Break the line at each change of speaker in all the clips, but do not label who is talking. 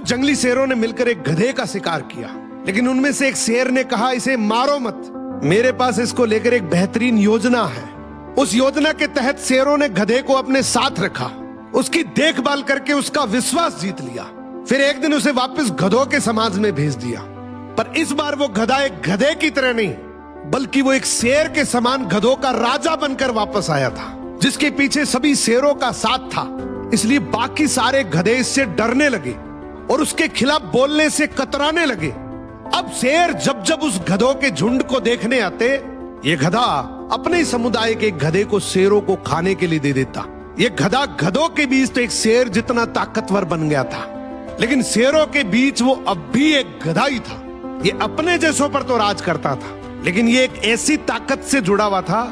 कुछ जंगली शेरों ने मिलकर एक गधे का शिकार किया, लेकिन उनमें से एक शेर ने कहा, इसे मारो मत, मेरे पास इसको लेकर एक बेहतरीन योजना है। उस योजना के तहत शेरों ने गधे को अपने साथ रखा, उसकी देखभाल करके उसका विश्वास जीत लिया। फिर एक दिन उसे वापस गधों के समाज में भेज दिया, पर इस बार वो गधा एक गधे की तरह नहीं, बल्कि वो एक शेर के समान गधों का राजा बनकर वापस आया था, जिसके पीछे सभी शेरों का साथ था। इसलिए बाकी सारे गधे इससे डरने लगे और उसके खिलाफ बोलने से कतराने लगे। अब शेर जब जब उस गधों के झुंड को देखने आते, ये गधा अपने ही समुदाय के गधे को शेरों को खाने के लिए दे देता। ये गधा गधों के बीच तो एक शेर जितना ताकतवर बन गया था, लेकिन शेरों के बीच वो अब भी एक गधा ही था। ये अपने जैसों पर तो राज करता था, लेकिन ये एक ऐसी ताकत से जुड़ा हुआ था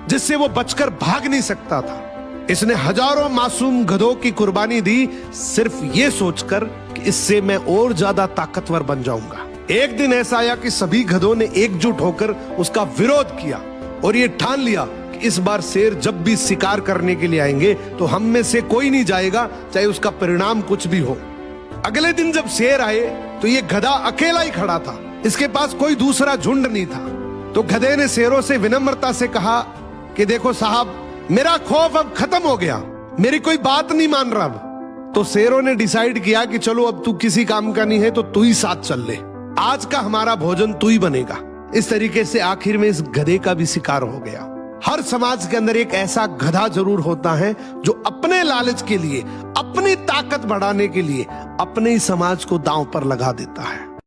जिससे वो बचकर भाग नहीं सकता था। इसने हजारों मासूम गधों की कुर्बानी दी, सिर्फ ये सोचकर कि इससे मैं और ज्यादा ताकतवर बन जाऊंगा। एक दिन ऐसा आया कि सभी गधों ने एकजुट होकर उसका विरोध किया और ये ठान लिया कि इस बार शेर जब भी शिकार करने के लिए आएंगे तो हम में से कोई नहीं जाएगा, चाहे उसका परिणाम कुछ भी हो। अगले दिन जब शेर आए तो ये गधा अकेला ही खड़ा था, इसके पास कोई दूसरा झुंड नहीं था। तो गधे ने शेरों से विनम्रता से कहा कि देखो साहब, मेरा खौफ अब खत्म हो गया, मेरी कोई बात नहीं मान रहा अब। तो शेरों ने डिसाइड किया कि चलो अब तू किसी काम का नहीं है तो तू ही साथ चल ले, आज का हमारा भोजन तू ही बनेगा। इस तरीके से आखिर में इस गधे का भी शिकार हो गया। हर समाज के अंदर एक ऐसा गधा जरूर होता है जो अपने लालच के लिए, अपनी ताकत बढ़ाने के लिए अपने ही समाज को दांव पर लगा देता है।